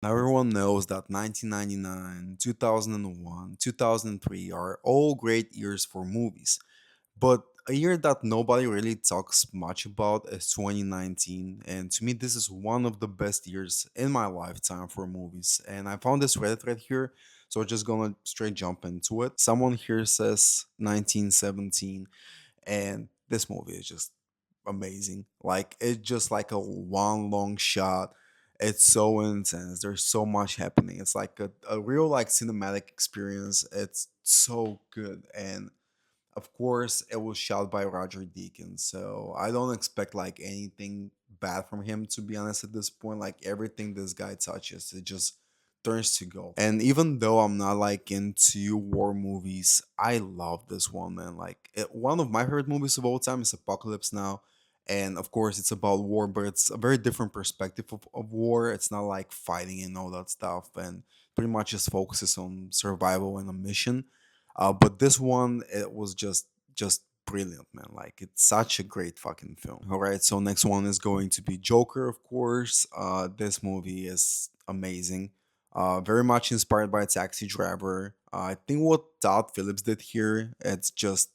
Everyone knows that 1999, 2001, 2003 are all great years for movies. But a year that nobody really talks much about is 2019. And to me, this is one of the best years in my lifetime for movies. And I found this Reddit thread here. So we're just gonna straight jump into it. Someone here says 1917, and this movie is just amazing. Like it's just like a one long shot. It's so intense. There's so much happening. It's like a real like cinematic experience. It's so good. And of course it was shot by Roger Deakins. So I don't expect like anything bad from him, to be honest, at this point. Like everything this guy touches, it just turns to gold. And even though I'm not like into war movies, I love this one, man. Like one of my favorite movies of all time is Apocalypse Now. And of course it's about war, but it's a very different perspective of war. It's not like fighting and all that stuff, and pretty much just focuses on survival and a mission. But this one, it was just brilliant, man. Like it's such a great fucking film. All right, so next one is going to be Joker, of course. This movie is amazing. Very much inspired by Taxi Driver. I think what Todd Phillips did here, it's just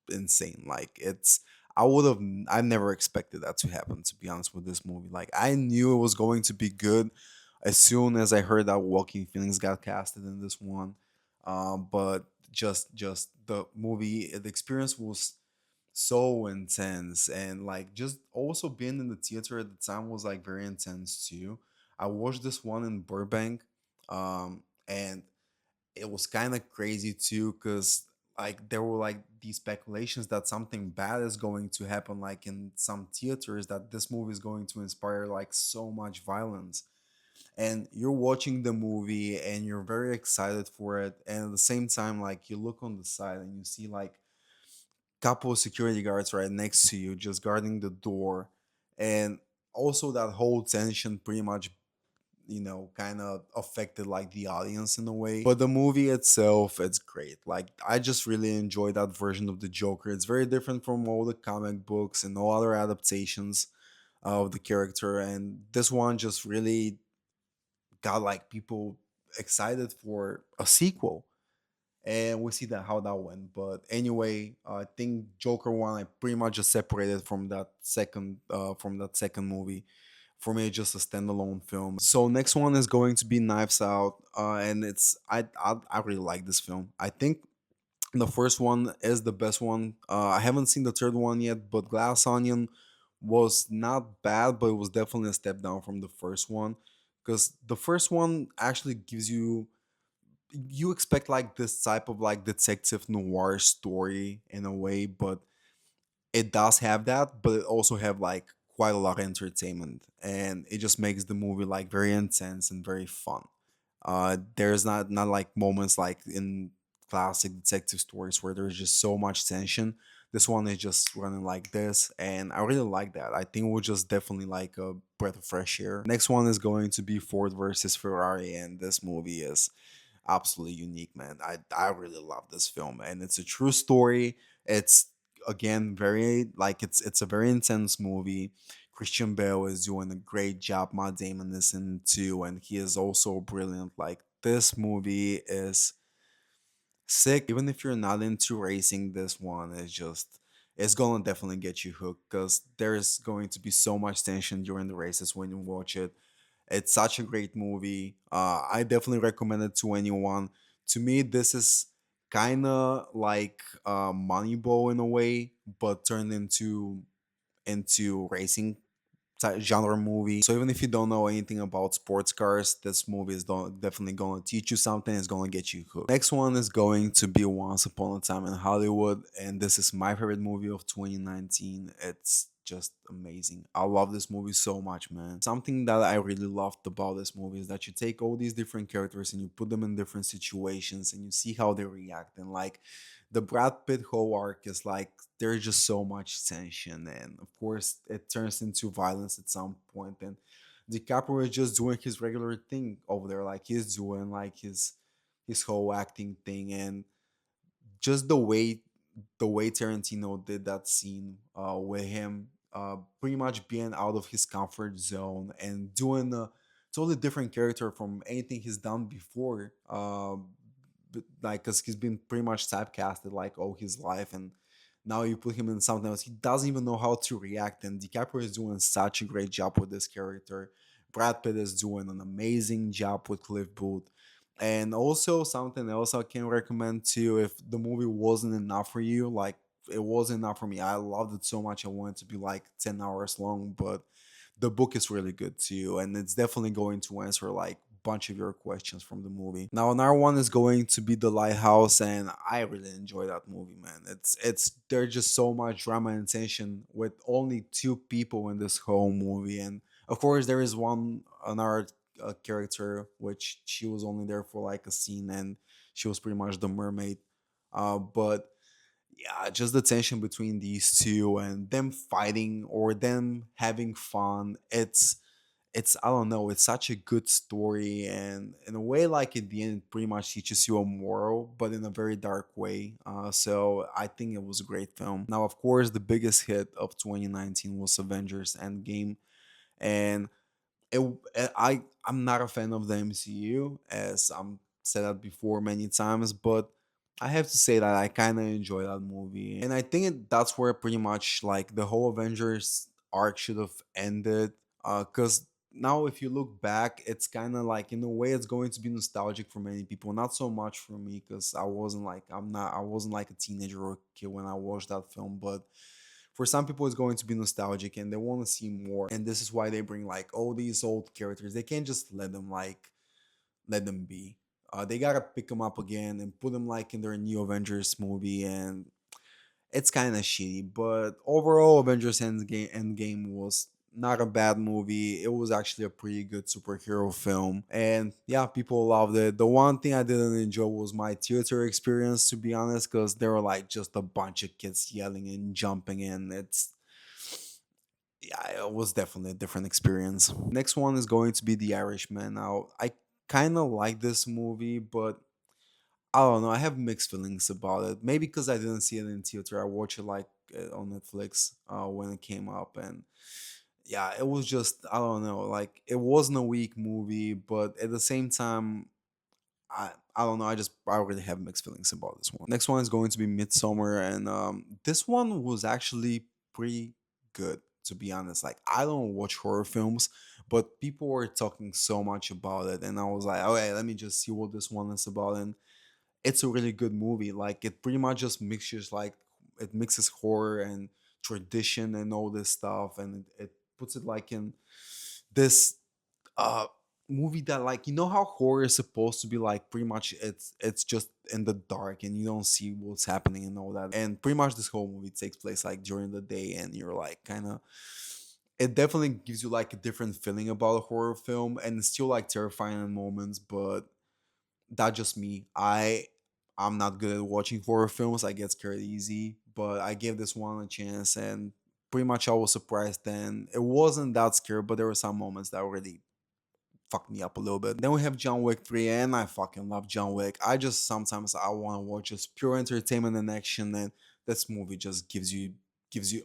insane. Like it's I never expected that to happen, to be honest, with this movie. Like I knew it was going to be good as soon as I heard that Walking Phoenix got casted in this one. But just the movie, the experience was so intense, and like just also being in the theater at the time was like very intense too. I watched this one in Burbank, and it was kind of crazy too, because like there were like these speculations that something bad is going to happen, like in some theaters, that this movie is going to inspire like so much violence. And you're watching the movie and you're very excited for it, and at the same time like you look on the side and you see like couple of security guards right next to you just guarding the door. And also that whole tension pretty much, kind of affected like the audience in a way. But the movie itself, it's great. Like I just really enjoy that version of the Joker. It's very different from all the comic books and all other adaptations of the character, and this one just really got like people excited for a sequel. And we see that how that went. But anyway, I think Joker one, I pretty much just separated from that second movie. For me, it's just a standalone film. So next one is going to be Knives Out, and I really like this film. I think the first one is the best one. I haven't seen the third one yet, but Glass Onion was not bad, but it was definitely a step down from the first one, because the first one actually gives you expect like this type of like detective noir story in a way, but it does have that, but it also have like quite a lot of entertainment, and it just makes the movie like very intense and very fun. There's not like moments like in classic detective stories where there's just so much tension. This one is just running like this, and I really like that. I think it was just definitely like a breath of fresh air. Next one is going to be Ford versus Ferrari, and this movie is absolutely unique, man. I really love this film, and it's a true story. It's again very like it's a very intense movie. Christian Bale is doing a great job. Matt Damon is in it too, and he is also brilliant. Like this movie is sick. Even if you're not into racing, this one is just it's gonna definitely get you hooked, because there's going to be so much tension during the races when you watch it. It's such a great movie. I definitely recommend it to anyone. To me, this is kind of like Moneyball in a way, but turned into racing genre movie. So even if you don't know anything about sports cars, this movie is definitely going to teach you something. It's going to get you hooked. Next one is going to be Once Upon a Time in Hollywood, and this is my favorite movie of 2019. It's just amazing. I love this movie so much, man. Something that I really loved about this movie is that you take all these different characters and you put them in different situations and you see how they react. And like the Brad Pitt whole arc is like there's just so much tension, and of course it turns into violence at some point. And DiCaprio is just doing his regular thing over there, like he's doing like his whole acting thing, and just the way Tarantino did that scene with him pretty much being out of his comfort zone and doing totally different character from anything he's done before. Like, because he's been pretty much typecasted like all his life, and now you put him in something else, he doesn't even know how to react. And DiCaprio is doing such a great job with this character. Brad Pitt is doing an amazing job with Cliff Booth. And also something else I can recommend too, if the movie wasn't enough for you, like it wasn't enough for me. I loved it so much. I wanted to be like 10 hours long, but the book is really good too, and it's definitely going to answer like bunch of your questions from the movie. Now another one is going to be The Lighthouse, and I really enjoy that movie, man. It's there's just so much drama and tension with only two people in this whole movie, and of course there is one another character which she was only there for like a scene, and she was pretty much the mermaid. But yeah, just the tension between these two and them fighting or them having fun. It's I don't know, it's such a good story, and in a way like at the end it pretty much teaches you a moral, but in a very dark way. So I think it was a great film. Now of course the biggest hit of 2019 was Avengers Endgame, and it I'm not a fan of the MCU, as I'm said that before many times, but I have to say that I kind of enjoy that movie, and I think that's where pretty much like the whole Avengers arc should have ended. Because now if you look back, it's kind of like in a way it's going to be nostalgic for many people, not so much for me because I wasn't like a teenager or a kid when I watched that film, but for some people it's going to be nostalgic and they want to see more, and this is why they bring like all these old characters. They can't just let them be. They gotta pick them up again and put them like in their new Avengers movie, and it's kind of shitty. But overall, Avengers Endgame was not a bad movie. It was actually a pretty good superhero film, and yeah, people loved it. The one thing I didn't enjoy was my theater experience, to be honest, because there were like just a bunch of kids yelling and jumping in. It's Yeah, it was definitely a different experience. Next one is going to be The Irishman. Now, I kind of like this movie, but I don't know. I have mixed feelings about it. Maybe because I didn't see it in theater. I watched it like on Netflix when it came up, and yeah, it was just I don't know. Like it wasn't a weak movie, but at the same time, I don't know. I really have mixed feelings about this one. Next one is going to be Midsummer, and this one was actually pretty good, to be honest. Like I don't watch horror films, but people were talking so much about it, and I was like, okay, let me just see what this one is about. And it's a really good movie. Like it pretty much just mixes like it mixes horror and tradition and all this stuff, and it puts it like in this uh movie that, like, you know how horror is supposed to be like pretty much it's just in the dark and you don't see what's happening and all that, and pretty much this whole movie takes place like during the day, and you're like kind of it definitely gives you like a different feeling about a horror film, and it's still like terrifying in moments, but that's just me. I'm not good at watching horror films. I get scared easy, but I gave this one a chance, and pretty much I was surprised. And it wasn't that scary, but there were some moments that really fucked me up a little bit. Then we have John Wick 3, and I fucking love John Wick. I just sometimes I want to watch just pure entertainment and action, and this movie just gives you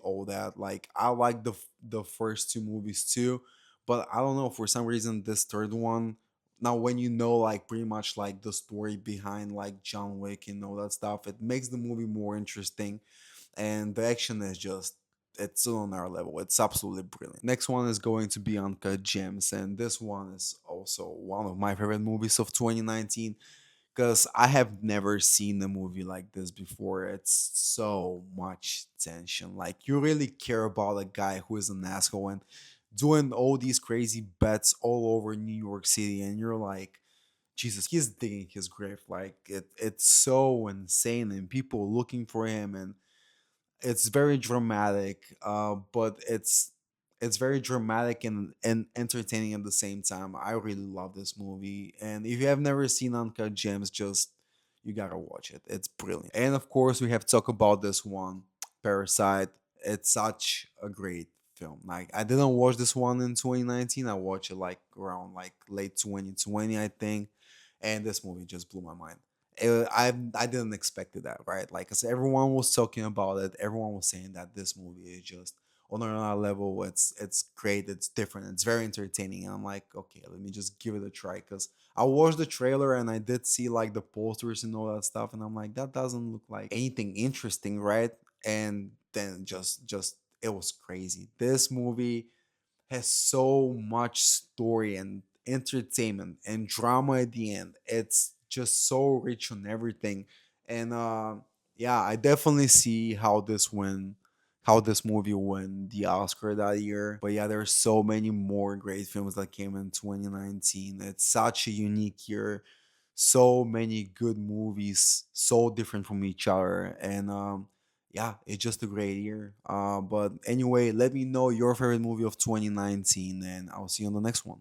all that. Like I like the first two movies too, but I don't know, for some reason this third one. Now, when you know like pretty much like the story behind like John Wick and all that stuff, it makes the movie more interesting, and the action is just it's on our level. It's absolutely brilliant. Next one is going to be Uncut Gems, and this one is also one of my favorite movies of 2019 because I have never seen a movie like this before. It's so much tension. Like you really care about a guy who is an asshole and doing all these crazy bets all over New York City, and you're like, Jesus, he's digging his grave. Like it's so insane, and people looking for him, and it's very dramatic, but it's very dramatic and entertaining at the same time. I really love this movie, and if you have never seen Uncut Gems, just you gotta watch it. It's brilliant. And of course, we have to talk about this one, Parasite. It's such a great film. Like I didn't watch this one in 2019. I watched it like around like late 2020, I think, and this movie just blew my mind. I didn't expect that, right? Like, cause everyone was talking about it. Everyone was saying that this movie is just on another level. It's great. It's different. It's very entertaining. And I'm like, okay, let me just give it a try because I watched the trailer and I did see like the posters and all that stuff, and I'm like, that doesn't look like anything interesting, right? And then just it was crazy. This movie has so much story and entertainment and drama at the end. It's just so rich on everything. And yeah, I definitely see how this movie won the Oscar that year. But yeah, there's so many more great films that came in 2019. It's such a unique year. So many good movies, so different from each other. And yeah, it's just a great year. But anyway, let me know your favorite movie of 2019, and I'll see you on the next one.